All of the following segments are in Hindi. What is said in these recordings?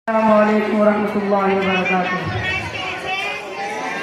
अस्सलामुअलैकुम वरहमतुल्लाहि वबरकातुह।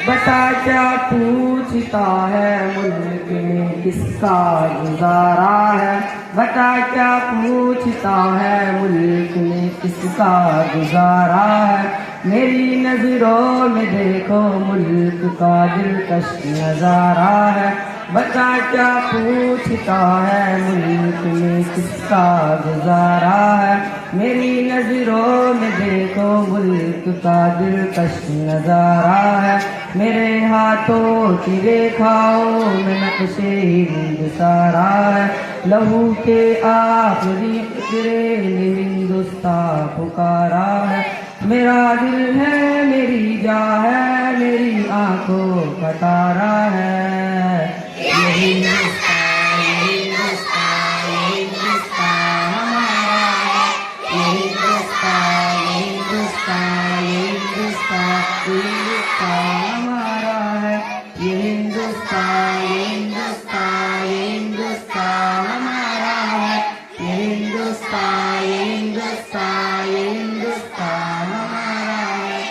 बता क्या पूछता है मुल्क में किसका गुजारा है। बता क्या पूछता है मुल्क में किसका गुजारा है। मेरी नजरों में देखो मुल्क का दिलकश नजारा है। बता क्या पूछता है मुल्क में किसका गुजारा है। मेरी नजरों में देखो मुल्क का दिलकश नजारा है। मेरे हाथों की रेखाओं में नक्शे हिंद सारा है। लहू के आखिरी कतरे ने हिंदुस्तान पुकारा है। मेरा दिल है मेरी जान है मेरी आंखों का तारा है। ये हिंदुस्तान ये हिंदुस्तान ये हिंदुस्तान हमारा है। ये हिंदुस्तान ये हिंदुस्तान ये हिंदुस्तान ये हिंदुस्तान हमारा है। ये हिंदुस्तान ये हिंदुस्तान ये हिंदुस्तान हमारा है। ये हिंदुस्तान ये हिंदुस्तान ये हिंदुस्तान हमारा है।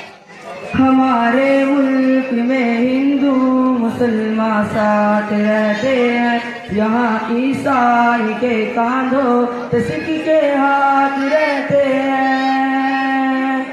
हमारे मुल्क में हिंदू मुसलमान साथ रहते हैं। यहाँ ईसाई के कांधों पे सिख के हाथ रहते हैं।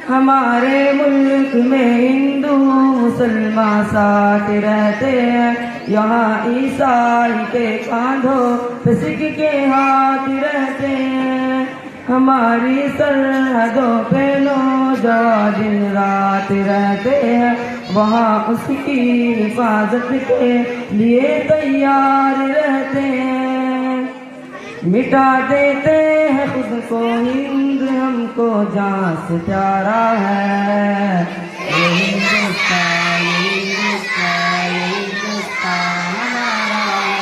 हमारे मुल्क में हिंदू मुसलमान साथ रहते हैं। यहाँ ईसाई के कांधों पे सिख के हाथ रहते हैं। हमारी सरहदों पे नौजवान दिन रात रहते हैं। वहाँ उसकी हिफाजत के लिए तैयार रहते हैं। मिटा देते हैं खुद को हिंद हमको जान से प्यारा है। ये हिंदुस्तान ये हिंदुस्तान ये हिंदुस्तान हमारा है।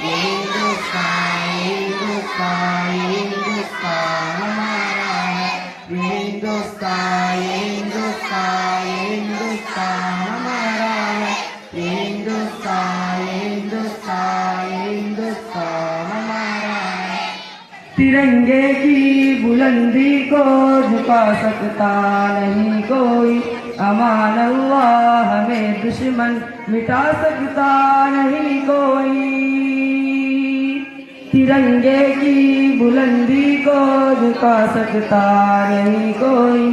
ये हिंदुस्तान ये हिंदुस्तान ये हिंदुस्तान हमारा है। ये हिंदुस्तान ये हिंदुस्तान ये हिंदुस्तान हमारा है। ये हिंदुस्तान ये हिंदुस्तान ये हिंदुस्तान हमारा है। तिरंगे की बुलंदी को झुका सकता नहीं कोई। अमान अल्लाह हमें दुश्मन मिटा सकता नहीं कोई। तिरंगे की बुलंदी को झुका सकता नहीं कोई।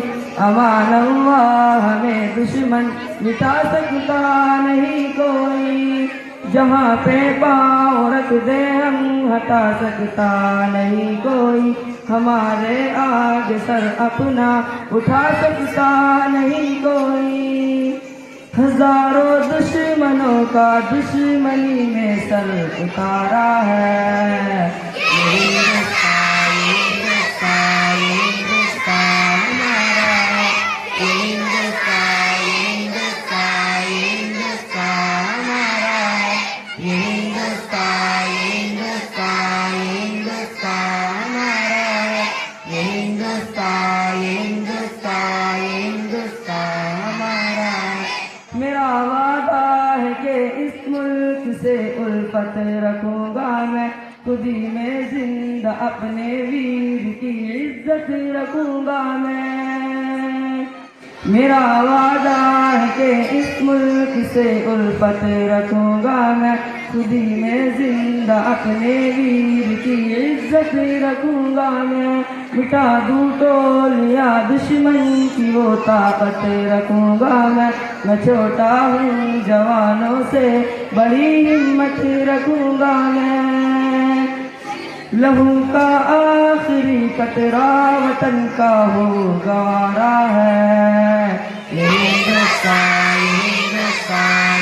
अमान अल्लाह हमें दुश्मन मिटा सकता नहीं कोई। जहाँ पे पाँव रख दे हम हटा सकता नहीं कोई। हमारे आगे सर अपना उठा सकता नहीं कोई। हजारों दुश्मनों का दुश्मनी में सर उतारा है। ये हिंदुस्तान ये हिंदुस्तान ये हिंदुस्तान हमारा है। ये हिंदुस्तान ये हिंदुस्तान ये हिंदुस्तान हमारा है। ये हिंदुस्तान ये हिंदुस्तान ये हिंदुस्तान हमारा है। ये हिंदुस्तान ये हिंदुस्तान ये हिंदुस्तान हमारा है। मेरा वादा है कि इस मुल्क से उल्फत रखूंगा मैं। खुदी में जिंदा अपने वीर की इज्जत रखूंगा मैं। मेरा वादा है कि इस मुल्क से उल्फत रखूंगा मैं। खुदी में जिंदा अपने वीर की इज्जत रखूंगा मैं। मिटा दूं टोलियां दुश्मन की वो ताकत रखूंगा मैं। मैं छोटा हूँ जवानों से बड़ी हिम्मत रखूंगा मैं। लहू का आखिरी कतरा वतन का हो गवारा है। ये हिंदुस्तान ये हिंदुस्तान